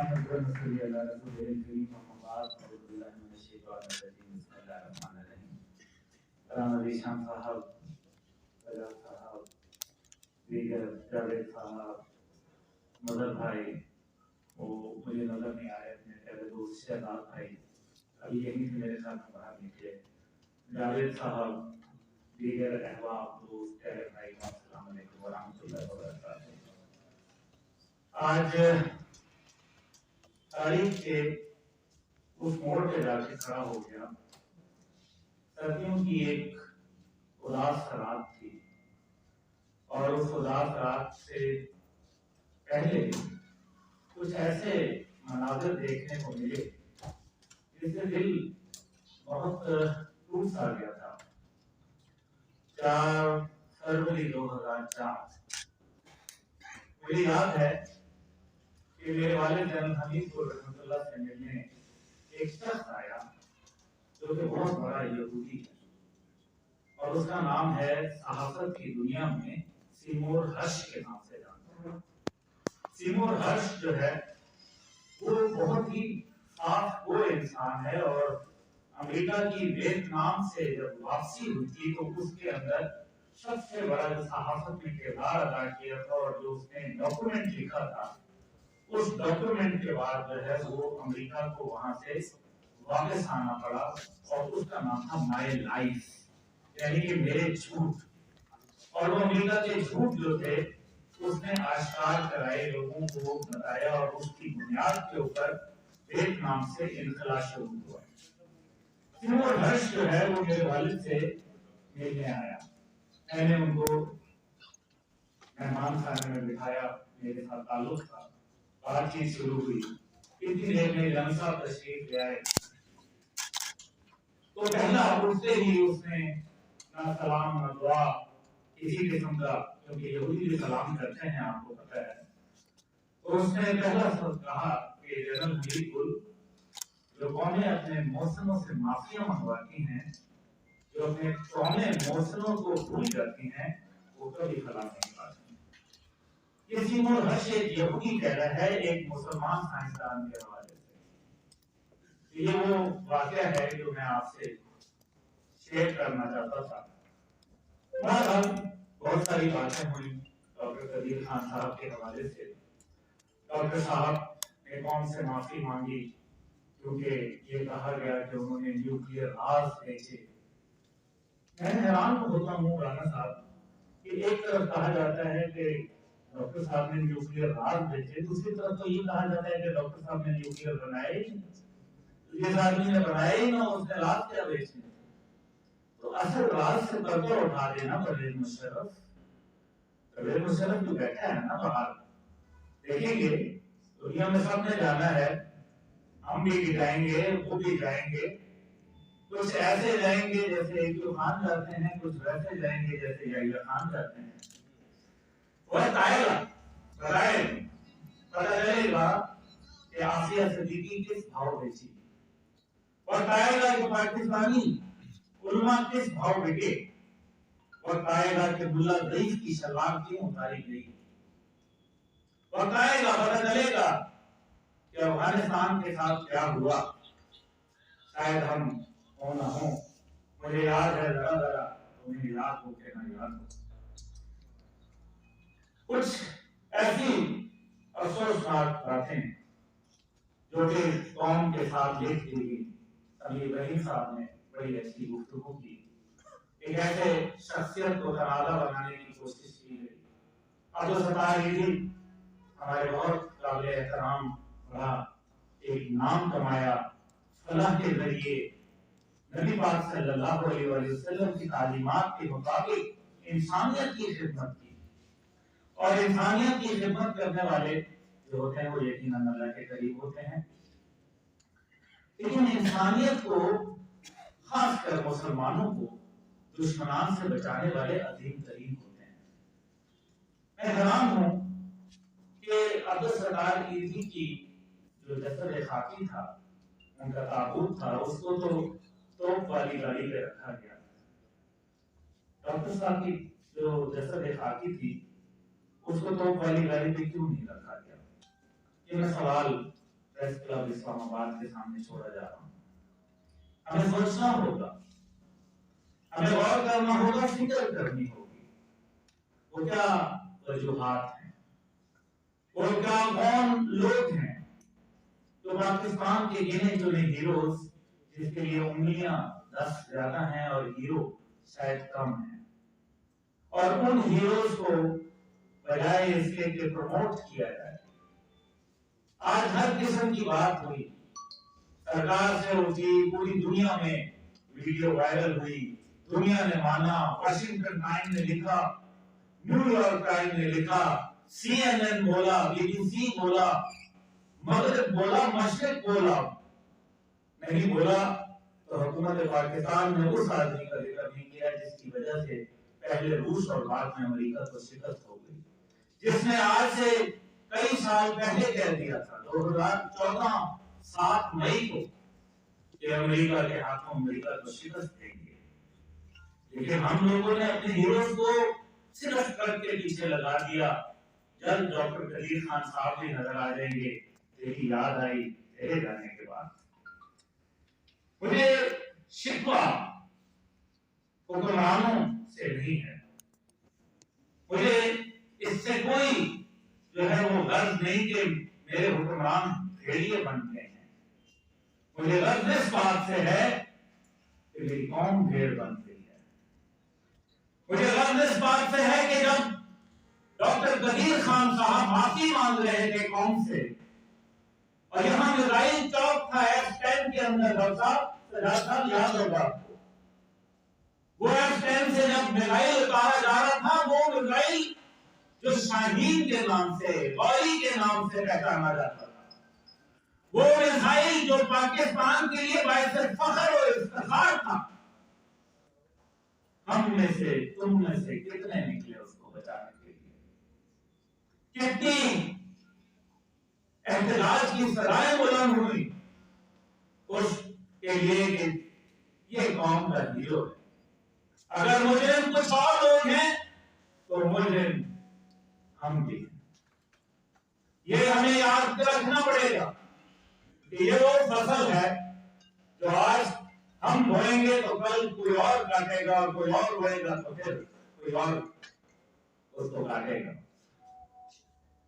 Mother भाई वो मुझे नजर नहीं आ रहे, अपने प्यारे दोस्त शहजाद भाई अभी यहीं से मेरे साथ बाहर निकले, जावेद साहब, दीगर अहबाब दोस्त प्यारे भाई, अस्सलाम वालेकुम व रहमतुल्लाहि व बरकातहू। आज तारीख के उस मोड़ पे जाके खड़ा हो गया। सर्दियों की एक उदास रात थी और उस उदास रात से पहले कुछ ऐसे मनाज़िर देखने को मिले जिससे दिल बहुत टूट सा गया था। 4 फरवरी 2004 मुझे याद है कि मेरे वालिद जनाब हमीदपुर रहमतुल्लाह से मिलने एक शख्स आया जो कि बहुत बड़ा यहूदी है और उसका नाम है सहाफत की दुनिया में सिमोर हर्ष के नाम से जानते हैं। सिमोर हर्ष जो है वो बहुत ही साफ वो इंसान है और अमेरिका की वियतनाम से जब वापसी हुई थी तो उसके अंदर सबसे बड़ा जो सहाफत में किरदार अदा किया था और जो उसने डॉक्यूमेंट लिखा था, उस डॉक्यूमेंट के बाद जो है वो अमेरिका को वहां से वापस आना पड़ा और उसका नाम था माय लाइफ, यानी कि मेरे झूठ। और वो अमेरिका के झूठ जो थे उसने आश्कार कराए, लोगों को बताया और उसकी बुनियाद के ऊपर वियतनाम से इनकला शुरू हुआ। सिमोर हर्ष जो है वो मेरे वालिद से मिलने आया। मैंने उनको मेहमान खाने में बिठाया, मेरे साथ ताल्लुक था, बातचीत शुरू हुई। इतनी देर में जनाब साहब तशरीफ ले आए तो पहला उठते ही उसने ना सलाम ना दुआ किसी किस्म का, क्योंकि यहूदी भी सलाम करते हैं आपको पता है, तो उसने पहला शब्द कहा कि जनरल हमीदपुर, जो कौमें अपने मौसमों से माफिया मंगवाती हैं, जो अपने कौमें मौसमों को भूल जाती हैं, वो कभी फला नहीं पाती। ये सिमोर हर्ष एक यहूदी कह रहा है एक मुसलमान साइंसदान के हवाले से। ये वो वाकया है जो मैं आपसे शेयर करना चाहता था। बहरहाल बहुत सारी बातें हुई डॉक्टर कबीर खान साहब के हवाले से। डॉक्टर साहब ने कौन से माफी मांगी क्योंकि ये कहा गया कि उन्होंने न्यूक्लियर राज बेचे। मैं हैरान होता हूँ राणा साहब कि एक तरफ कहा जाता है कि डॉक्टर साहब ने न्यूक्लियर राज बेचे, दूसरी तरफ तो ये कहा जाता है कि डॉक्टर साहब ने न्यूक्लियर बनाए ही नहीं। जिस आदमी ने बनाए ही ना उसने राज क्या बेचे। तो असल राज से पर्दा उठा देना परवेज मुशर्रफ जो बैठा है ना बाहर, देखेंगे दुनिया में सबने जाना है, हम भी जाएंगे, वो भी जाएंगे, कुछ ऐसे जाएंगे जैसे यूसुफ खान जाते हैं, कुछ वैसे जाएंगे जैसे याहिया खान जाते हैं। वक्त आएगा, पता चलेगा कि आसिया सिद्दीकी किस भाव बेची। वक्त आएगा कि पाकिस्तानी उलमा किस भाव बिके। वक्त आएगा कि मुल्ला ज़ईफ की सलाम क्यों उतारी गई। वक्त आएगा, पता चलेगा कि अफगानिस्तान के साथ क्या हुआ। शायद हम हो ना हो, मुझे याद है जरा जरा, तुम्हें याद हो के ना याद हो। कुछ ऐसी अफसोसनाक बातें जो कि कौम के साथ लिख दी गई। अभी रहीम साहब ने बड़ी अच्छी गुफ्तगू की, एक ऐसे शख्सियत को तराजा बनाने की कोशिश की गई। अब्दुल सत्तार ईदी हमारे बहुत काबिल एहतराम बड़ा एक नाम कमाया, फलाह के जरिए नबी पाक सल्लल्लाहु अलैहि वसल्लम की तालीमात के मुताबिक इंसानियत की खिदमत की। और इंसानियत की खिदमत करने वाले जो होते हैं वो यकीनन अल्लाह के करीब होते हैं, लेकिन इंसानियत को खासकर मुसलमानों को दुश्मनान से बचाने वाले अजीम तरीन होते हैं। मैं हैरान हूँ कि अब्दुल सत्तार ईदी की जो जसद खाकी था, उनका ताबूत था, उसको तो तोप वाली गाड़ी पे रखा गया। डॉक्टर साहब की जो जसद खाकी थी उसको तोप वाली गाड़ी पे क्यों नहीं रखा गया? ये मैं सवाल प्रेस क्लब इस्लामाबाद के सामने छोड़ा जा रहा हूँ। हमें सोचना होगा, हमें गौर करना होगा, फिक्र करनी होगी, वो क्या वजूहात हैं, वो क्या कौन लोग हैं जो पाकिस्तान के गिने चुने हीरोज, जिसके लिए उंगलियां 10 ज्यादा हैं और हीरो शायद कम है, और उन हीरोज को बजाय इसके कि प्रमोट किया जाए, आज हर किस्म की बात हुई, सरकार से उठी, पूरी दुनिया में वीडियो वायरल हुई, दुनिया ने माना, वाशिंगटन टाइम ने लिखा, न्यूयॉर्क टाइम ने लिखा, CNN बोला, BBC बोला, मगरिब बोला, मशरिक बोला, नहीं बोला तो हुकूमत पाकिस्तान ने उस आदमी का जिक्र नहीं किया जिसकी वजह से पहले रूस और बाद में अमेरिका को शिकस्त हो गई, जिसने आज से कई साल पहले कह दिया था 2014 7 मई को कि अमेरिका के हाथों अमेरिका को शिकस्त देंगे। लेकिन हम लोगों ने अपने हीरोज को सिर्फ ट्रक के पीछे लगा दिया। जल्द डॉक्टर कलीर खान साहब भी नजर आ जाएंगे, तेरी याद आई तेरे जाने के बाद। मुझे शिकवा हुक्मरानों से नहीं है, मुझे इससे कोई जो है वो गर्ज नहीं कि मेरे हुक्मरान भेड़िए बन गए हैं। मुझे गर्ज इस बात से है कि मेरी कौम भेड़ बन गई है। मुझे गर्ज इस बात से है कि जब डॉक्टर कलीर खान साहब माफी मांग रहे थे कौम से, और यहाँ मिसाइल चौक था F10 के अंदर, डॉक्टर साहब याद होगा आपको, वो F10 से जब मिसाइल उतारा जा रहा था, वो मिसाइल जो शाहीन के नाम से, गौरी के नाम से पहचाना जाता था, वो मिसाइल जो पाकिस्तान के लिए बाइस फख्र और इफ्तिखार था, हम में से, तुम में से कितने निकले उसको बचाने के लिए? कितनी एहतजाज की सदाएं बुलंद हुई उसके लिए कि ये कौम का हीरो है। अगर मुजरिम कुछ और लोग हैं तो मुजरिम हम भी हैं। ये हमें याद रखना पड़ेगा कि ये वो फसल है जो आज हम बोएंगे तो कल कोई और काटेगा, और कोई और बोएगा तो फिर कोई और उसको काटेगा।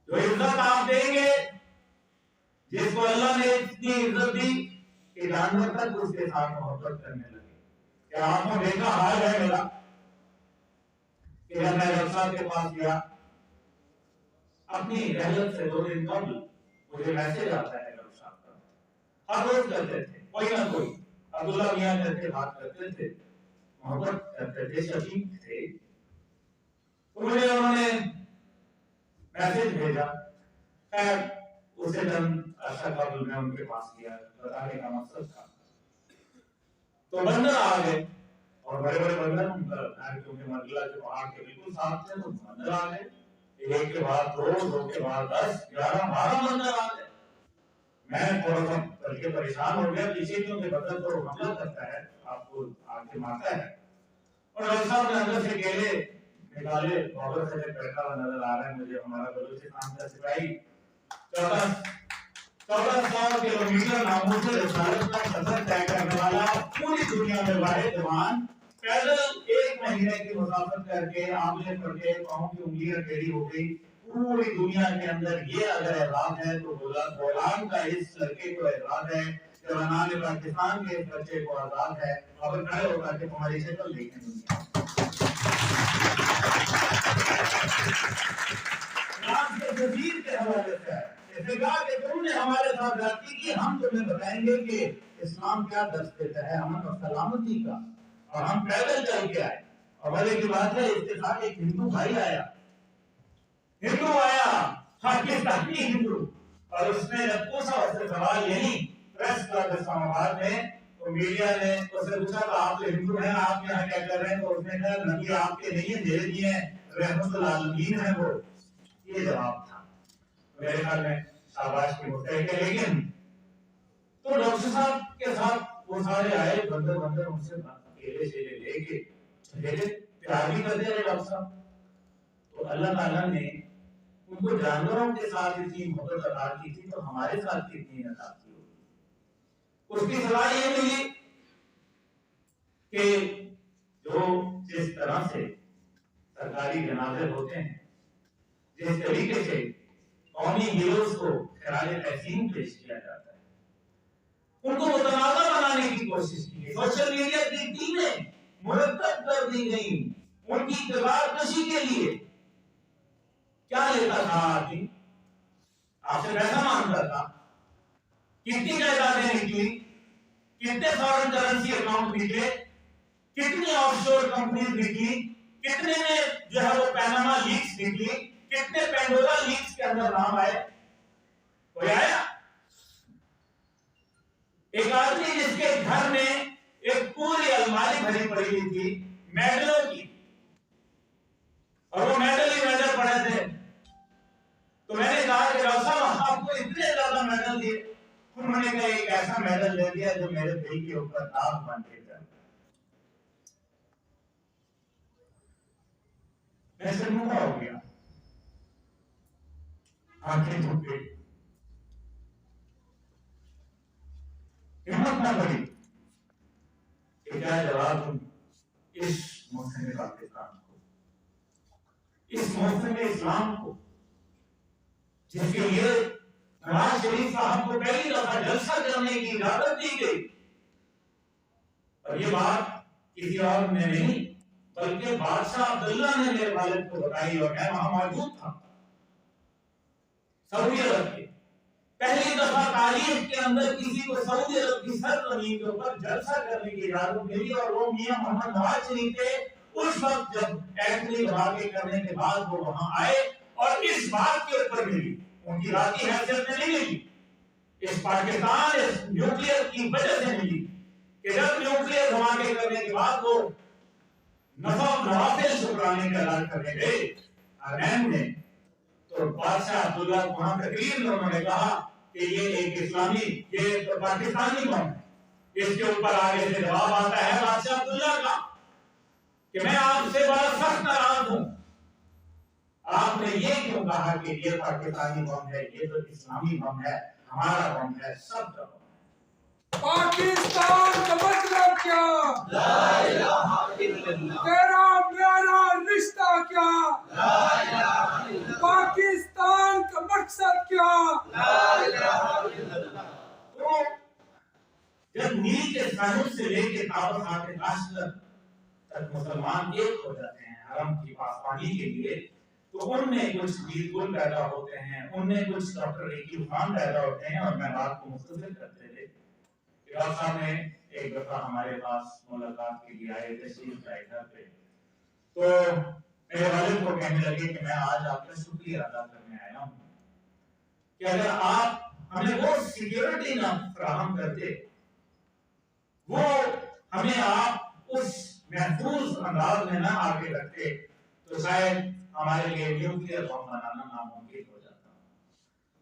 जो इज्जत आप देंगे, जिसको अल्लाह ने इतनी इज्जत दी कि जानवर तक उसके साथ मोहब्बत करने लगे। क्या आपने देखा हाल है मेरा कि जब मैं डॉक्टर साहब के पास गया, अपनी रहलत से 2 दिन कबल मुझे मैसेज आता है डॉक्टर साहब का, हर रोज करते थे कोई ना कोई, अब्दुल्ला मियां करके बात करते थे, मोहब्बत करते थे, शफीक थे। तो मुझे उन्होंने मैसेज भेजा, खैर उसे जब अच्छा कबल मैं उनके पास गया, बताने का मकसद था, तो बंदर आ गए, और बड़े बड़े बंदर उनका क्योंकि मरगला के पहाड़ के बिल्कुल साथ थे, तो बंदर आ गए, एक के बाद 2 के बाद 10 11 12 बंदर आ गए। मैं थोड़ा सा बल्कि परेशान हो गया पीछे, क्योंकि बंदर तो हमला करता है, आपको आके मारता है, और डॉक्टर साहब ने अंदर से केले निकाले, बॉर्डर से बैठा हुआ नजर आ रहा है मुझे, हमारा बलूचिस्तान का सिपाही 1400 किलोमीटर नामुमकिन रिसालत का सफर तय करने वाला, पूरी दुनिया में वाहिद जवान, पैदल 1 महीने की मुसाफत करके आमले पड़ गए, पाँव की उंगलियां टेढ़ी हो गई। पूरी दुनिया के अंदर ये अगर एहसास है तो गोलान का इस लड़के को एहसास है, जवानान पाकिस्तान के इस बच्चे को आजाद है। अगर खड़े होकर के तुम्हारी शक्ल देखें दुनिया के हवाले से इसने कहा कि तुमने हमारे साथ जाति की, हम तुम्हें बताएंगे कि इस्लाम क्या दर्ज देता है अमन और सलामती का, और हम पैदल चल के आए। और मजे की बात है, इसके साथ एक हिंदू भाई आया, पाकिस्तानी हिंदू, और उसने जब पूछा उससे सवाल यही प्रेस क्लब इस्लामाबाद में, तो मीडिया ने उससे पूछा तो आप हिंदू हैं, आप यहाँ क्या कर रहे हैं? तो उसने कहा नबी आपके नहीं है, मेरे लिए रहमतुल आलमीन है वो। ये जवाब था। मेरे ख्याल में शाबाश की मुस्तहिक है। लेकिन तो डॉक्टर साहब के साथ वो सारे आए, बंदर बंदर उनसे केले शेले लेके प्यार भी करते रहे डॉक्टर साहब। तो अल्लाह ताला ने उनको जानवरों के साथ इतनी मोहब्बत अदा की थी, तो हमारे साथ कितनी अदा की होगी। उसकी सलाह ये मिली कि जो जिस तरह से सरकारी जनाजे होते हैं, जिस तरीके से कौमी हीरोज को खिराज तहसीन पेश किया जाता है, उनको मुतनाज़ा बनाने की कोशिश की गई। सोशल मीडिया की टीमें मुरतब कर दी गई उनकी किरदार कशी के लिए। क्या लेता था आदमी? आपसे पैसा मांगता था। कितनी जायदादें निकली, कितने फॉरेन करेंसी अकाउंट निकले, कितनी ऑफशोर कंपनीज निकली, कितने में जो है वो पैनामा लीक्स निकली, कितने पेंडोरा लीक्स के अंदर नाम आए? कोई आया? एक आदमी जिसके घर में एक पूरी अलमारी भरी पड़ी हुई थी मेडलों की, और वो मेडल ही मेडल पड़े थे। तो मैंने कहा कि डॉक्टर साहब आपको इतने ज्यादा मेडल दिए। उन्होंने कहा एक ऐसा मेडल दे दिया जो मेरे दिल के ऊपर दाग बन के चल। मैं शर्मिंदा हो गया, आंखें झुक गई, हिम्मत ना पड़ी कि क्या जवाब दूं इस मौसम पाकिस्तान को, इस मौसम इस्लाम को, जिसके लिए नवाज शरीफ साहब को पहली दफा जलसा करने की इजाजत दी गई। और ये बात किसी और ने नहीं बल्कि बादशाह अब्दुल्ला ने मेरे वालिद को बताई, और मैं वहां मौजूद था। सऊदी अरब के पहली दफा तारीख के अंदर किसी को सऊदी अरब की सरजमीन के ऊपर जलसा करने की इजाजत मिली, और वो मियां मोहम्मद नवाज शरीफ थे। उस वक्त जब एक्ट वाक़े करने के बाद वो वहां आए, और इस बात के ऊपर मिली, उनकी राती हैसियत में नहीं मिली, इस पाकिस्तान इस न्यूक्लियर की वजह से मिली कि जब न्यूक्लियर धमाके करने के बाद वो नवाफिल शुक्राने का ऐलान करने गए अरैन में, तो बादशाह अब्दुल्ला वहां तकरीर में उन्होंने कहा कि ये एक इस्लामी, ये तो पाकिस्तानी कौम है। इसके ऊपर आगे से जवाब आता है बादशाह अब्दुल्ला का कि मैं आपसे बड़ा सख्त नाराज हूं, आपने ये क्यों कहा कि ये पाकिस्तानी कौम है, ये तो इस्लामी कौम है, हमारा कौम है, सब का पाकिस्तान का मतलब क्या? ला इलाहा इल्लल्लाह। तेरा मेरा रिश्ता क्या? ला इलाहा इल्लल्लाह। पाकिस्तान का मकसद क्या? ला इलाहा इल्लल्लाह। तो जब नील के साहिब से लेके ताबत आके काश्मीर तक मुसलमान एक हो जाते हैं हरम की पासबानी के लिए, तो उनमें कुछ वीरकुल पैदा होते हैं, उनमें कुछ डॉक्टर यकीन खान पैदा होते हैं। और मैं बात को मुख्तसर करते हुए, डॉक्टर साहब ने एक दफा हमारे पास मुलाकात के लिए आए, तशरीफ लाए घर पे, तो मेरे वालिद को कहने लगे कि मैं आज आपका शुक्रिया अदा करने आया हूँ कि अगर आप हमें वो सिक्योरिटी ना फराहम करते, वो हमें आप उस महफूज अंदाज में ना आगे रखते, तो शायद हमारे लिए न्यूक्लियर बम बनाना नामुमकिन हो जाता।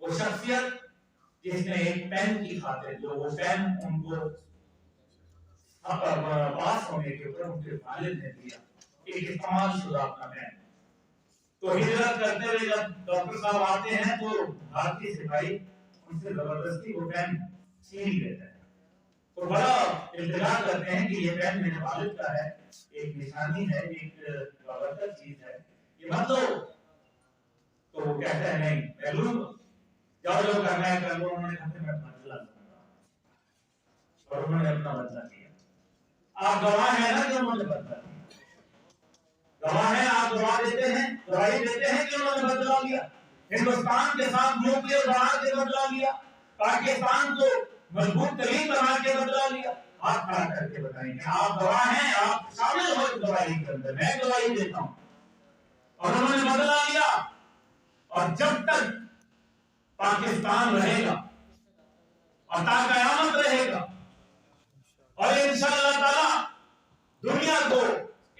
वो शख्सियत जिसने एक पेन की खातिर, जो वो पेन उनको पास होने के ऊपर उनके वालिद ने दिया, एक इस्तेमाल शुदा अपना पेन, तो हिजरत करते हुए जब डॉक्टर साहब आते हैं तो भारतीय सिपाही उनसे जबरदस्ती वो पेन छीन लेता है, तो बड़ा इल्तिजा करते हैं कि ये पेन मेरे वालिद का है, एक निशानी है, एक बाबरकत चीज है, ये मत लो। तो वो कहते हैं नहीं मैं लूंगा, जाओ जो करना है कर लो। उन्होंने कहा मैं बदला लूंगा, और उन्होंने अपना बदला दिया। आप गवाह हैं ना कि उन्होंने बदला दिया, गवाह हैं, आप गवाह देते हैं, गवाही देते हैं कि उन्होंने बदला लिया, हिंदुस्तान के साथ न्यूक्लियर बना के बदला लिया, पाकिस्तान को मजबूत तरीन बना के बदला लिया। हाथ खड़ा करके बताएंगे आप गवाह हैं, आप शामिल हो गवाही के अंदर, मैं गवाही देता हूं। और उन्होंने बदला लिया, और जब तक पाकिस्तान रहेगा और ताक़यामत रहेगा, और इंशाअल्लाह ताला दुनिया को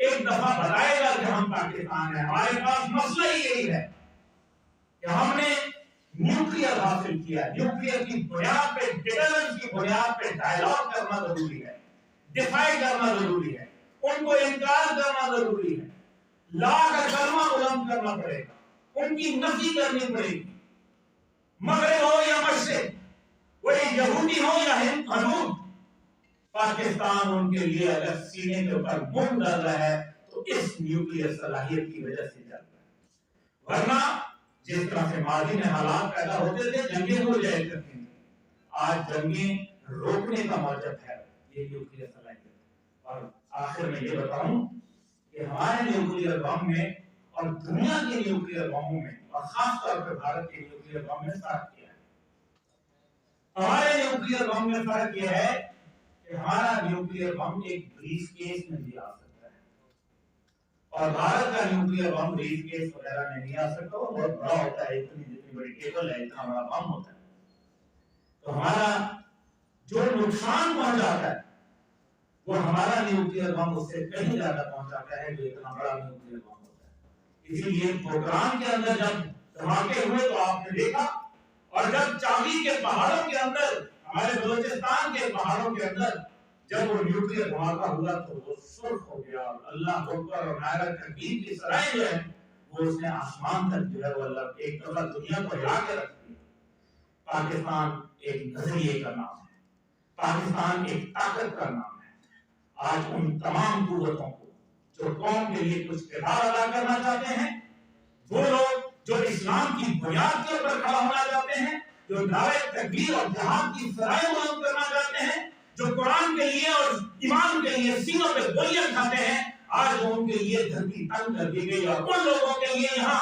एक दफा बताएगा कि हम पाकिस्तान है। हमारे पास मसला ही यही है कि हमने न्यूक्लियर हासिल किया, न्यूक्लियर की बुनियाद पे, डिफेंस की बुनियाद पे डायलॉग करना जरूरी है, डिफाई करना जरूरी है, उनको इनकार करना जरूरी है, ला का कलमा बुलंद करना पड़ेगा, उनकी नफी करनी पड़ेगी। मगरिब हो या मशरिक, वो यहूदी हो या हिंदू, पाकिस्तान उनके लिए अगर सीने के ऊपर मुंह डाल रहा है तो इस न्यूक्लियर सलाहियत की वजह से डाल रहा है। वरना जिस तरह से माजी में हालात पैदा होते थे, जंगें हो जाए करती थी, आज जंगें रोकने का मौजब है ये न्यूक्लियर सलाहियत। और आखिर में ये बताऊं कि हमारे न्यूक्लियर बम में और दुनिया के न्यूक्लियर बमों में और खास तौर पर भारत के न्यूक्लियर बम में फर्क क्या है। हमारे न्यूक्लियर बम में फर्क यह है कि हमारा न्यूक्लियर बम एक ब्रीफ केस में भी आ सकता है और भारत का न्यूक्लियर बम ब्रीफ केस वगैरह में नहीं आ सकता। वो बहुत बड़ा होता है, इतनी जितनी बड़ी केबल है इतना बड़ा बम होता है। तो हमारा जो नुकसान पहुंचाता है वो हमारा न्यूक्लियर बम उससे कहीं ज्यादा पहुंचाता है जो इतना बड़ा न्यूक्लियर बम होता है। इसीलिए प्रोग्राम के अंदर जब धमाके हुए तो आपने देखा, और जब चावी के पहाड़ों के अंदर, हमारे बलूचिस्तान के पहाड़ों के अंदर जब वो न्यूक्लियर धमाका हुआ तो वो सुर्ख हो गया। अल्लाह अकबर और नायरा तकबीर की सराय जो है वो उसने आसमान तक जो है वो अल्लाह एक तरफ दुनिया को हिला के रख दिया। पाकिस्तान एक नजरिए का नाम है, पाकिस्तान एक ताकत का नाम है। आज उन तमाम कुव्वतों को जो कौम के लिए कुछ किरदार अदा करना चाहते हैं, वो लोग जो इस्लाम की बुनियाद के ऊपर खड़ा होना चाहते हैं, जो नारे तकबीर और जहाद की सराय बुलंद करना चाहते हैं, जो कुरान के लिए और ईमान के लिए सीनों पे गोलियां खाते हैं, आज उनके लिए धरती तंग कर दी गई। और उन लोगों के लिए यहाँ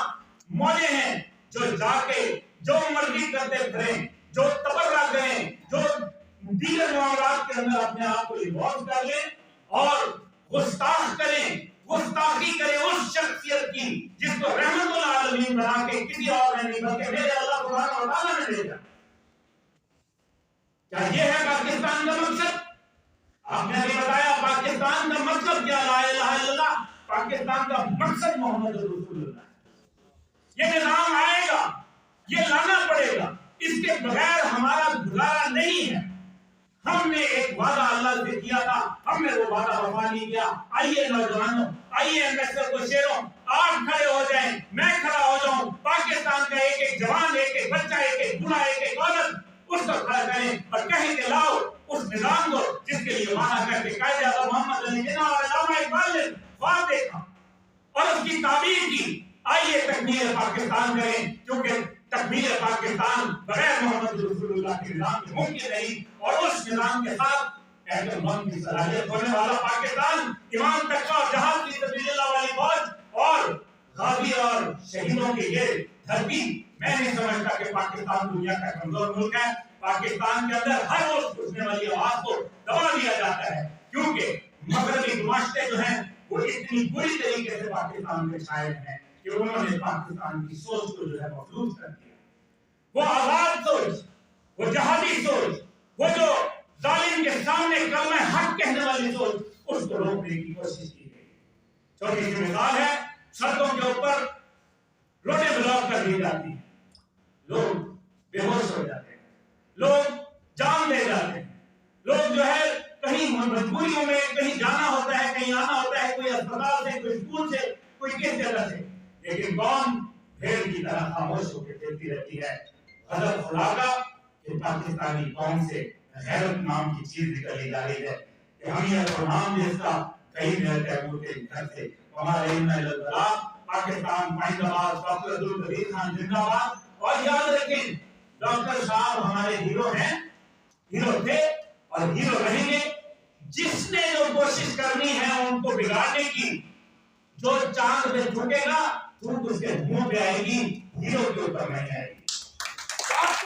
मौजे हैं जो जाके जो मर्जी करते फिरे, जो तबर्रा करें, जो दीगर मामलात के अंदर अपने आप को इन्वॉल्व कर लें और गुस्ताख करें, गुस्ताखी करें उस शख्सियत की जिसको रहमतुल आलमीन बना के किसी और ने नहीं बल्कि मेरे अल्लाह सुब्हानहू व तआला ने भेजा। क्या ये है पाकिस्तान का मकसद? आपने अभी बताया पाकिस्तान का मकसद क्या? ला इलाहा इल्लल्लाह। पाकिस्तान का मकसद मोहम्मद रसूलुल्लाह है। ये निजाम आएगा, ये लाना पड़ेगा, इसके बगैर हमारा गुजारा नहीं है। हमने एक वादा अल्लाह से किया था, हमने वो वादा वफा नहीं किया। आइए नौजवानों, आइए एम्बेसडर को शेरों, आप खड़े हो जाएं, मैं खड़ा हो जाऊं, पाकिस्तान का एक एक जवान, एक एक बच्चा, एक एक बूढ़ा, एक एक औरत उसको खड़ा करें और कहें कि लाओ उस निजाम को जिसके लिए वादा करके कायदे आज़म मोहम्मद अली जिन्ना और अल्लामा इकबाल ने ख्वाब देखा और उसकी ताबीर की। आइए तकमीर पाकिस्तान करें, क्योंकि तकमीर पाकिस्तान बगैर मोहम्मद रसूलुल्लाह के निजाम के मुमकिन नहीं। और उस निजाम के साथ एटम बम की सलाहियत होने वाला पाकिस्तान, ईमान तक और जहाज की सबिलिल्लाह वाली फौज और गाजी और शहीदों की ये धरती, मैं नहीं समझता कि पाकिस्तान दुनिया का कमजोर मुल्क है। पाकिस्तान के अंदर हर रोज घुसने वाली आवाज को दबा दिया जाता है, क्योंकि मगरबी माशरे जो हैं वो इतनी बुरी तरीके से पाकिस्तान में छाए हैं कि उन्होंने पाकिस्तान की सोच को जो है मफलूज कर दिया। वो आजाद सोच, वो जहादी सोच, वो जो जालिम के सामने कलमा हक कहने वाली सोच, उसको रोकने की कोशिश की गई। छोटी सी मिसाल है, सड़कों के ऊपर रोडें ब्लॉक कर दी जाती हैं, लोग बेहोश हो जाते हैं, लोग जान दे जाते हैं, लोग जो है कहीं मजबूरियों में कहीं जाना होता है, कहीं आना होता है, कोई अस्पताल से, कोई स्कूल से, कोई किस जगह से, लेकिन कौम भेड़ की तरह खामोश होकर देखती रहती है। गजब खुदा का कि पाकिस्तानी कौम से गैरत नाम की चीज निकली जा रही है कि हम ये नाम जिसका कहीं नहीं तैमूर के घर से हमारे पाकिस्तान जिंदाबाद, डॉक्टर अब्दुल करीम खान जिंदाबाद। और याद रखें, डॉक्टर साहब हमारे हीरो हैं, हीरो थे और हीरो रहेंगे। जिसने जो कोशिश करनी है उनको बिगाड़ने की, जो चांद पे झुकेगा थूक उसके मुंह पे आएगी, हीरो के ऊपर नहीं आएगी।